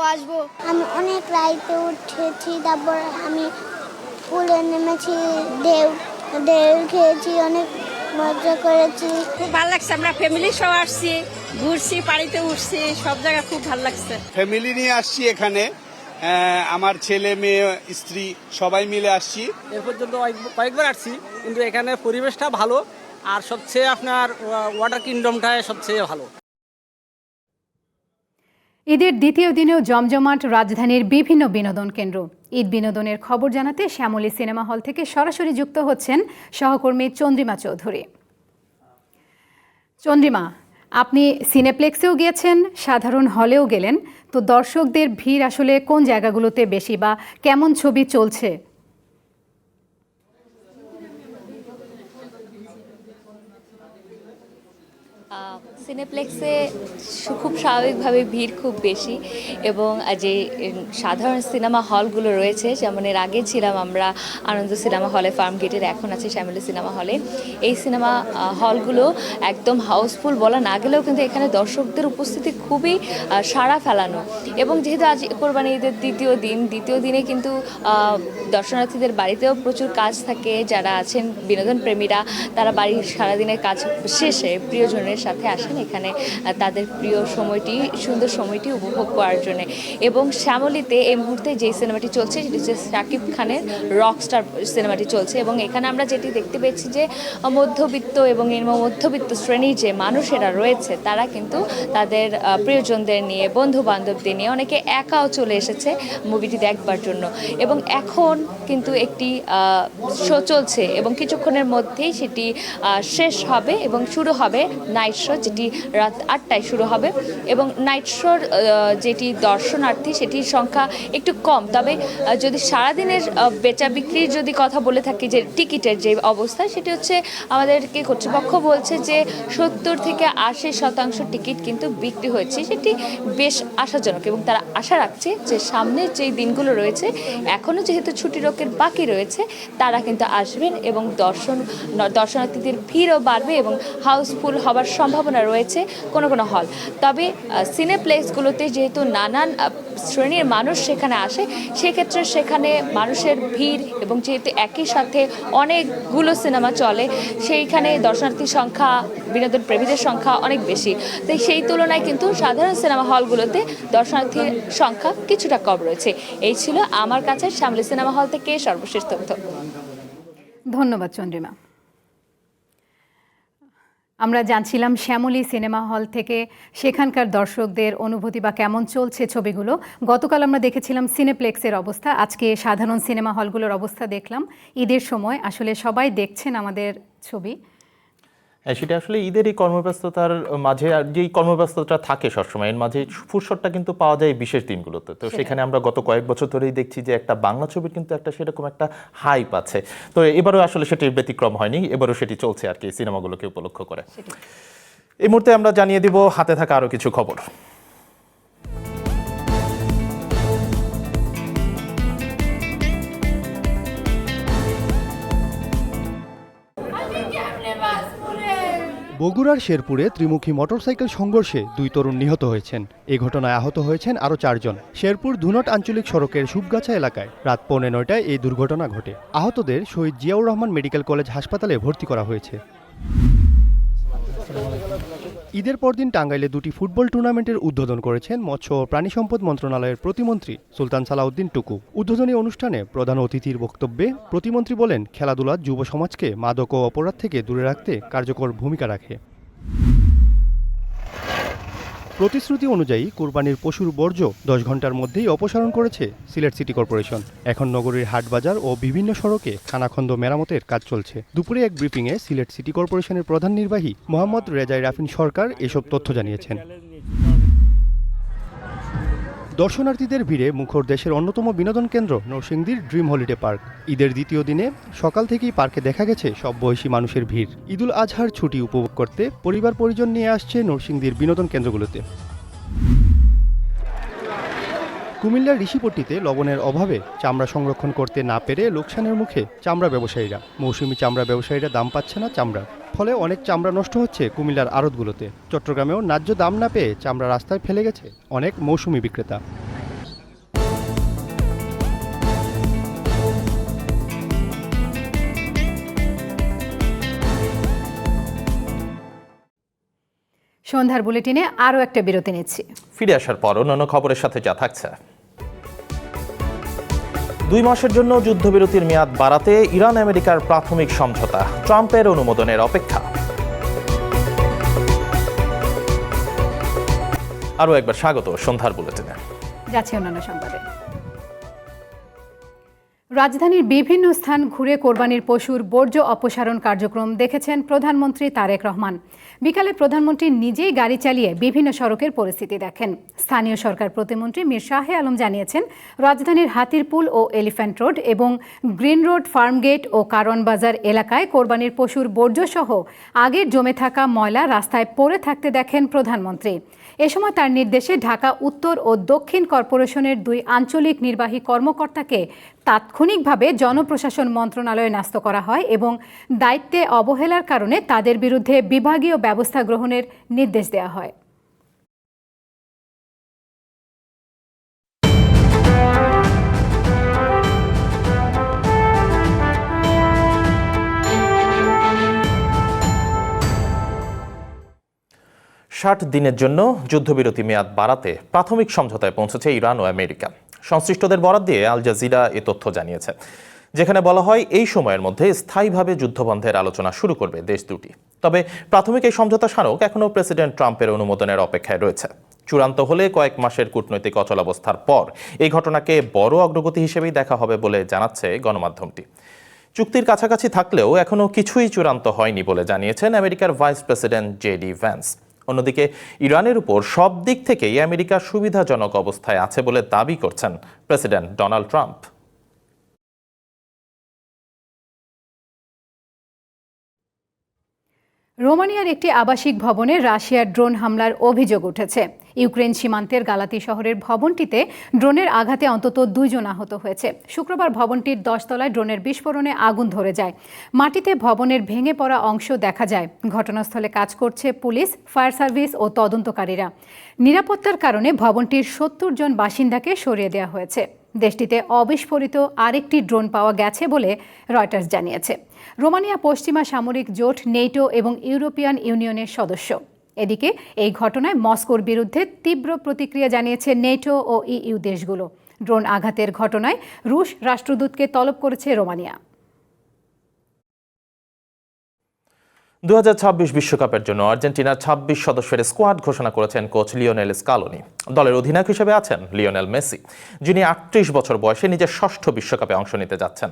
আমি অনেক রাইডে উঠেছি, তারপর আমি পুলে নেমেছি, ঢেউ খেয়েছি, অনেক মজা করেছি।
খুব ভালো লাগছে, আমরা ফ্যামিলি সহ আসছি, ঘুরছি, পানিতে উঠছি, সব জায়গা খুব ভালো লাগছে।
ফ্যামিলি নিয়ে আসছি এখানে, আমার ছেলে মেয়ে স্ত্রী সবাই মিলে আসছি।
এর পর্যন্ত কয়েকবার আসছি, কিন্তু এখানে পরিবেশটা ভালো, আর সবচেয়ে আপনার ওয়াটার কিংডমটাই সবচেয়ে ভালো।
ঈদের দ্বিতীয় দিনেও জমজমাট রাজধানীর বিভিন্ন বিনোদন কেন্দ্র। ঈদ বিনোদনের খবর জানাতে শ্যামলী সিনেমা হল থেকে সরাসরি যুক্ত হচ্ছেন সহকর্মী চন্দ্রিমা চৌধুরী। চন্দ্রিমা, আপনি সিনেপ্লেক্সেও গিয়েছেন, সাধারণ হলেও গেলেন, তো দর্শকদের ভিড় আসলে কোন জায়গাগুলোতে বেশি বা কেমন ছবি চলছে?
সিনেপ্লেক্সে খুব স্বাভাবিকভাবে ভিড় খুব বেশি, এবং যে সাধারণ সিনেমা হলগুলো রয়েছে, যেমন এর আগে ছিলাম আমরা আনন্দ সিনেমা হলে, ফার্মগেটের, এখন আছে শ্যামলী সিনেমা হলে। এই সিনেমা হলগুলো একদম হাউসফুল বলা না গেলেও কিন্তু এখানে দর্শকদের উপস্থিতি খুবই সাড়া ফেলানো। এবং যেহেতু আজ কোরবানি ঈদের দ্বিতীয় দিনে কিন্তু দর্শনার্থীদের বাড়িতেও প্রচুর কাজ থাকে। যারা আছেন বিনোদন প্রেমীরা, তারা বাড়ির সারাদিনের কাজ শেষে প্রিয়জনের সাথে আসেন এখানে তাদের প্রিয় সময়টি, সুন্দর সময়টি উপভোগ করার জন্য। এবং শ্যামলীতে এই মুহূর্তে যে সিনেমাটি চলছে সেটি হচ্ছে শাকিব খানের রকস্টার সিনেমাটি চলছে। এবং এখানে আমরা যেটি দেখতে পেয়েছি যে মধ্যবিত্ত এবং নিম্ন মধ্যবিত্ত শ্রেণীর যে মানুষেরা রয়েছে, তারা কিন্তু তাদের প্রিয়জনদের নিয়ে, বন্ধু বান্ধবদের নিয়ে, অনেকে একাও চলে এসেছে মুভিটি দেখবার জন্য। এবং এখন কিন্তু একটি শো চলছে এবং কিছুক্ষণের মধ্যেই সেটি শেষ হবে এবং শুরু হবে নাইট শো, যেটি রাত 8টায় শুরু হবে। এবং নাইট শোর যেটি দর্শনার্থী সেটির সংখ্যা একটু কম, তবে যদি সারাদিনের বেচা বিক্রির যদি কথা বলে থাকি, যে টিকিটের যে অবস্থা, সেটি হচ্ছে আমাদেরকে কর্তৃপক্ষ বলছে যে 70 থেকে 80% টিকিট কিন্তু বিক্রি হয়েছে। সেটি বেশ আশাজনক এবং তারা আশা রাখছে যে সামনের যেই দিনগুলো রয়েছে, এখনও যেহেতু ছুটি রোকের বাকি রয়েছে, তারা কিন্তু আসবেন এবং দর্শনার্থীদের ভিড়ও বাড়বে এবং হাউসফুল হবার সম্ভাবনা রয়েছে কোনো কোনো হল। তবে সিনেপ্লেক্সগুলোতে যেহেতু নানান শ্রেণীর মানুষ সেখানে আসে, সেক্ষেত্রে সেখানে মানুষের ভিড় এবং যেহেতু একই সাথে অনেকগুলো সিনেমা চলে, সেইখানে দর্শনার্থীর সংখ্যা, বিনোদন প্রেমীদের সংখ্যা অনেক বেশি। তাই সেই তুলনায় কিন্তু সাধারণ সিনেমা হলগুলোতে দর্শনার্থীর সংখ্যা কিছুটা কম রয়েছে। এই ছিল আমার কাছে শ্যামলী সিনেমা হল থেকে সর্বশেষ তথ্য।
ধন্যবাদ চন্দ্রিমা। আমরা জানছিলাম শ্যামলী সিনেমা হল থেকে সেখানকার দর্শকদের অনুভূতি বা কেমন চলছে ছবিগুলো। গতকাল আমরা দেখেছিলাম সিনেপ্লেক্সের অবস্থা, আজকে সাধারণ সিনেমা হলগুলোর অবস্থা দেখলাম। ঈদের সময় আসলে সবাই দেখছেন আমাদের ছবি।
সেটা আসলে ঈদের এই কর্মব্যস্ততার মাঝে, আর যেই কর্মব্যস্ততা থাকে সবসময়, এর মাঝে ফুরসতটা কিন্তু পাওয়া যায় বিশেষ দিনগুলোতে। তো সেখানে আমরা গত কয়েক বছর ধরেই দেখছি যে একটা বাংলা ছবির কিন্তু একটা সেরকম একটা হাইপ আছে। তো এবারও আসলে সেটির ব্যতিক্রম হয়নি, এবারও সেটি চলছে আর কি সিনেমাগুলোকে উপলক্ষ করে। এই মুহূর্তে আমরা জানিয়ে দিব হাতে থাকা আরও কিছু খবর।
বগুড়ার শেরপুরে ত্রিমুখী মোটরসাইকেল সংঘর্ষে 2 তরুণ নিহত হয়েছেন। এই ঘটনায় আহত হয়েছেন আরও 4 জন। শেরপুর ধুনট আঞ্চলিক সড়কের সুবগাছা এলাকায় রাত 9:45টায় এই দুর্ঘটনা ঘটে। আহতদের শহীদ জিয়াউর রহমান মেডিকেল কলেজ হাসপাতালে ভর্তি করা হয়েছে। ঈদের পরদিন টাঙ্গাইলে 2টি ফুটবল টুর্নামেন্টের উদ্বোধন করেছেন মৎস্য ও প্রাণী সম্পদ মন্ত্রণালয়ের প্রতিমন্ত্রী সুলতান সালাউদ্দিন টুকু। উদ্বোধনী অনুষ্ঠানে প্রধান অতিথির বক্তব্যে প্রতিমন্ত্রী বলেন, খেলাধুলা যুব সমাজকে মাদক ও অপরাধ থেকে দূরে রাখতে কার্যকর ভূমিকা রাখে। প্রতিশ্রুতি অনুযায়ী কোরবানির পশুর বর্জ্য 10 ঘন্টার মধ্যেই অপসারণ করেছে সিলেট সিটি কর্পোরেশন। এখন নগরীর হাটবাজার ও বিভিন্ন সড়কে খানাখন্দ মেরামতের কাজ চলছে। দুপুরে এক ব্রিফিংয়ে সিলেট সিটি কর্পোরেশনের প্রধান নির্বাহী মোহাম্মদ রেজাই রাফিন সরকার এসব তথ্য জানিয়েছেন। দর্শনার্থীদের ভিড়ে মুখর দেশের অন্যতম বিনোদন কেন্দ্র নরসিংদীর ড্রিম হলিডে পার্ক। ঈদের দ্বিতীয় দিনে সকাল থেকেই পার্কে দেখা গেছে সব বয়সী মানুষের ভিড়। ঈদুল আজহার ছুটি উপভোগ করতে পরিবার পরিজন নিয়ে আসছে নরসিংদীর বিনোদন কেন্দ্রগুলোতে। কুমিল্লার ঋষিপট্টিতে লবণের অভাবে চামড়া সংরক্ষণ করতে না পেরে লোকসানের মুখে চামড়া ব্যবসায়ীরা। মৌসুমি চামড়া ব্যবসায়ীরা দাম পাচ্ছে না চামড়ার, ফলে অনেক চামড়া নষ্ট হচ্ছে কুমিল্লার আড়তগুলোতে। চট্টগ্রামেও ন্যায্য দাম না পেয়ে চামড়া রাস্তায় ফেলে গেছে অনেক মৌসুমি বিক্রেতা।
সন্ধ্যার বুলেটিনে আরও একটা বিরতি নিচ্ছি।
ফিরে আসার পর অন্যান্য খবরের সাথে যা থাকছে। 2 মাসের জন্য যুদ্ধবিরতির মেয়াদ বাড়াতে ইরান আমেরিকার প্রাথমিক সমঝোতা, ট্রাম্পের অনুমোদনের অপেক্ষা। আরও একবার স্বাগত সন্ধ্যার বুলেটিনে।
যাচ্ছে অন্যান্য সংবাদে। রাজধানীর বিভিন্ন স্থান ঘুরে কোরবানির পশুর বর্জ্য অপসারণ কার্যক্রম দেখেছেন প্রধানমন্ত্রী তারেক রহমান। বিকালে প্রধানমন্ত্রী নিজেই গাড়ি চালিয়ে বিভিন্ন সড়কের পরিস্থিতি দেখেন। স্থানীয় সরকার প্রতিমন্ত্রী মীর শাহে আলম জানিয়েছেন, রাজধানীর হাতিরপুল ও এলিফ্যান্ট রোড এবং গ্রিন রোড, ফার্মগেট ও কারওয়ান বাজার এলাকায় কোরবানির পশুর বর্জ্যসহ আগের জমে থাকা ময়লা রাস্তায় পড়ে থাকতে দেখেন প্রধানমন্ত্রী। এ সময় তার নির্দেশে ঢাকা উত্তর ও দক্ষিণ কর্পোরেশনের 2 আঞ্চলিক নির্বাহী কর্মকর্তাকে তাৎক্ষণিকভাবে জনপ্রশাসন মন্ত্রণালয়ে ন্যস্ত করা হয় এবং দায়িত্বে অবহেলার কারণে তাদের বিরুদ্ধে বিভাগীয় ব্যবস্থা গ্রহণের নির্দেশ দেওয়া হয়।
ষাট দিনের জন্য যুদ্ধবিরতি মেয়াদ বাড়াতে প্রাথমিক সমঝোতায় পৌঁছেছে ইরান ও আমেরিকা। সংশ্লিষ্টদের বরাত দিয়ে আল জাজিরা এ তথ্য জানিয়েছে, যেখানে বলা হয় এই সময়ের মধ্যে স্থায়ীভাবে যুদ্ধবন্ধের আলোচনা শুরু করবে দেশ দুটি। তবে প্রাথমিক এই সমঝোতা স্মারক এখনও প্রেসিডেন্ট ট্রাম্পের অনুমোদনের অপেক্ষায় রয়েছে। চূড়ান্ত হলে কয়েক মাসের কূটনৈতিক অচলাবস্থার পর এই ঘটনাকে বড় অগ্রগতি হিসেবেই দেখা হবে বলে জানাচ্ছে গণমাধ্যমটি। চুক্তির কাছাকাছি থাকলেও এখনও কিছুই চূড়ান্ত হয়নি বলে জানিয়েছেন আমেরিকার ভাইস প্রেসিডেন্ট জেডি ভ্যান্স। অন্যদিকে ইরানের উপর সব দিক থেকেই আমেরিকা সুবিধাজনক অবস্থায় আছে বলে দাবি করছেন প্রেসিডেন্ট ডোনাল্ড ট্রাম্প।
রোমানিয়ার একটি আবাসিক ভবনে রাশিয়ার ড্রোন হামলার অভিযোগ উঠেছে। ইউক্রেন সীমান্তের গালাতি শহরের ভবনটিতে ড্রোনের আঘাতে অন্তত 2 জন আহত হয়েছে। শুক্রবার ভবনটির 10 তলায় ড্রোনের বিস্ফোরণে আগুন ধরে যায়। মাটিতে ভবনের ভেঙে পড়া অংশ দেখা যায়। ঘটনাস্থলে কাজ করছে পুলিশ, ফায়ার সার্ভিস ও তদন্তকারীরা। নিরাপত্তার কারণে ভবনটির 70 জন বাসিন্দাকে সরিয়ে দেওয়া হয়েছে। দেশটিতে অবিস্ফোরিত আরেকটি ড্রোন পাওয়া গেছে বলে রয়টার্স জানিয়েছে। রোমানিয়া পশ্চিমা সামরিক জোট, নেটো এবং ইউরোপিয়ান ইউনিয়নের সদস্য। এদিকে এই ঘটনায় মস্কোর বিরুদ্ধে তীব্র প্রতিক্রিয়া জানিয়েছে নেটো ও ইইউ দেশগুলো। ড্রোন আঘাতের ঘটনায় রুশ রাষ্ট্রদূতকে তলব করেছে রোমানিয়া।
2026 বিশ্বকাপের জন্য আর্জেন্টিনার 26 সদস্যের স্কোয়াড ঘোষণা করেছেন কোচ লিওনেল স্কালোনি। দলের অধিনায়ক হিসেবে আছেন লিওনেল মেসি, যিনি 38 বছর বয়সে নিজের ষষ্ঠ বিশ্বকাপে অংশ নিতে যাচ্ছেন।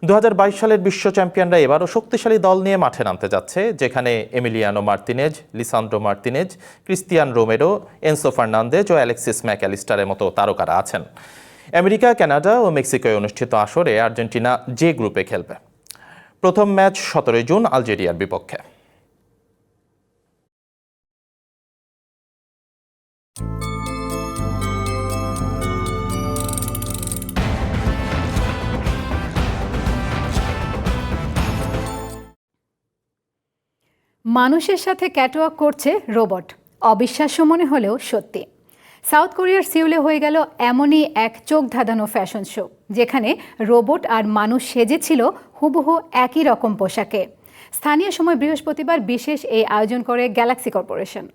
2022 সালের বিশ্ব চ্যাম্পিয়নরা এবারও শক্তিশালী দল নিয়ে মাঠে নামতে যাচ্ছে, যেখানে Emiliano Martinez, Lisandro Martinez, Cristian Romero, Enzo Fernandez ও অ্যালেক্সিস ম্যাকঅ্যালিস্টারের মতো তারকারা আছেন। আমেরিকা, কানাডা ও মেক্সিকোয় অনুষ্ঠিত আসরে আর্জেন্টিনা যে গ্রুপে খেলবে। প্রথম ম্যাচ 17 জুন আলজেরিয়ার বিপক্ষে।
মানুষের সাথে ক্যাটওয়াক করছে রোবট। অবিশ্বাস্য মনে হলেও সত্যি। সাউথ কোরিয়ার সিউলে হয়ে গেল এমনই এক চোখ ধাঁধানো ফ্যাশন শো, যেখানে রোবট আর মানুষ সেজেছিল হুবহু একই রকম পোশাকে। স্থানীয় সময় বৃহস্পতিবার বিশেষ এই আয়োজন করে গ্যালাক্সি কর্পোরেশন।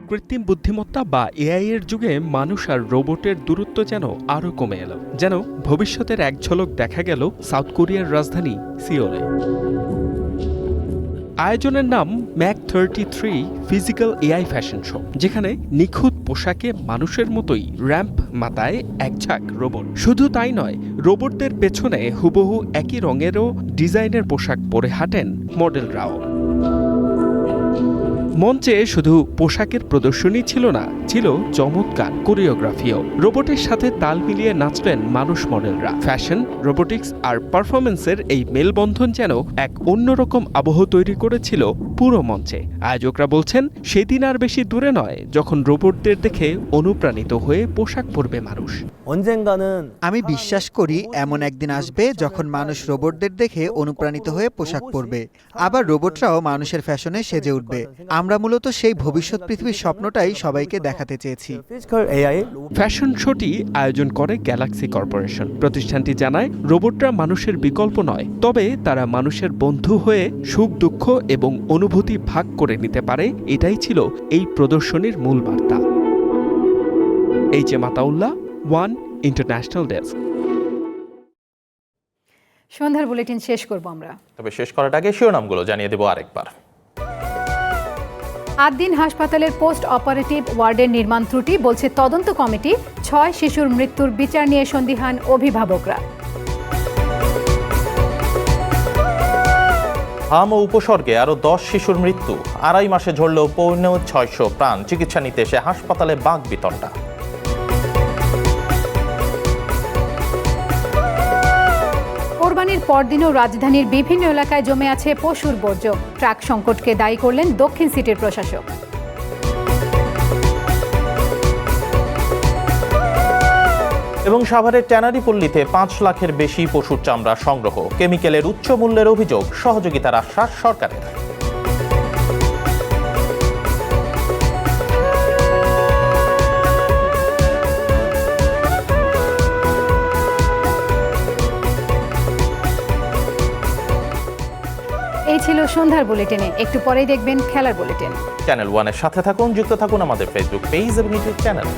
কৃত্রিম বুদ্ধিমত্তা বা এআই এর যুগে মানুষ আর রোবটের দূরত্ব যেন আরও কমে এলো। যেন ভবিষ্যতের এক ঝলক দেখা গেল সাউথ কোরিয়ার রাজধানী সিওলে। আয়োজনের নাম Mac 33 physical AI fashion show, যেখানে নিখুঁত পোশাকে মানুষের মতোই র্যাম্প মাথায় এক ঝাঁক রোবট। শুধু তাই নয়, রোবটদের পেছনে হুবহু একই রঙেরও ডিজাইনের পোশাক পরে হাঁটেন মডেলরাও। মঞ্চে শুধু পোশাকের প্রদর্শনী ছিল না, ছিল চমৎকার কোরিওগ্রাফিও। রোবটের সাথে তাল মিলিয়ে নাচলেন মানুষ মডেলরা। ফ্যাশন, রোবোটিক্স আর পারফরমেন্সের এই মেলবন্ধন যেন এক অন্যরকম আবহ তৈরি করেছিল পুরো মঞ্চে। আয়োজকরা বলছেন, সেদিন আর বেশি দূরে নয় যখন রোবটদের দেখে অনুপ্রাণিত হয়ে পোশাক পরবে মানুষ।
আমি বিশ্বাস করি এমন একদিন আসবে যখন মানুষ রোবটদের দেখে অনুপ্রাণিত হয়ে পোশাক পরবে, আবার রোবটরাও মানুষের ফ্যাশনে সেজে উঠবে। আমরা মূলত সেই ভবিষ্যৎ পৃথিবীর স্বপ্নটাই সবাইকে দেখাতে চেয়েছি।
ফ্যাশন শোটি আয়োজন করে গ্যালাক্সি কর্পোরেশন। প্রতিষ্ঠানটি জানায়, রোবটরা মানুষের বিকল্প নয়, তবে তারা মানুষের বন্ধু হয়ে সুখ দুঃখ এবং অনুভূতি ভাগ করে নিতে পারে। এটাই ছিল এই প্রদর্শনীর মূল বার্তা। Mataullah, one international desk.
সন্ধ্যার বুলেটিন শেষ করব আমরা,
তবে শেষ করার আগে শিরোনামগুলো জানিয়ে দেব আরেকবার।
8 দিন হাসপাতালের পোস্ট অপারেটিভ ওয়ার্ডের নির্মাণ ত্রুটি, বলছে তদন্ত কমিটি। 6 শিশুর মৃত্যুর বিচার নিয়ে সন্দিহান অভিভাবকরা।
হাম ও উপসর্গে আরও 10 শিশুর মৃত্যু। 2.5 মাসে ঝরল 650 প্রাণ। চিকিৎসা নিতে এসে হাসপাতালে বাক বিতণ্ডা।
কোরবানির পরদিনও রাজধানীর বিভিন্ন এলাকায় জমে আছে পশুর বর্জ্য। ট্রাক সংকটকে দায়ী করলেন দক্ষিণ সিটির প্রশাসক।
এবং সাভারের ট্যানারি পল্লীতে 5 লাখের বেশি পশুর চামড়া সংগ্রহ। কেমিক্যালের উচ্চ মূল্যের অভিযোগ, সহযোগিতার আশ্বাস সরকারের।
এই ছিল সন্ধ্যার বুলেটিনে। একটু পরেই দেখবেন খেলার বুলেটিন।
চ্যানেল 1 এর সাথে থাকুন, যুক্ত থাকুন আমাদের ফেসবুক পেজ এবং ইউটিউব চ্যানেল।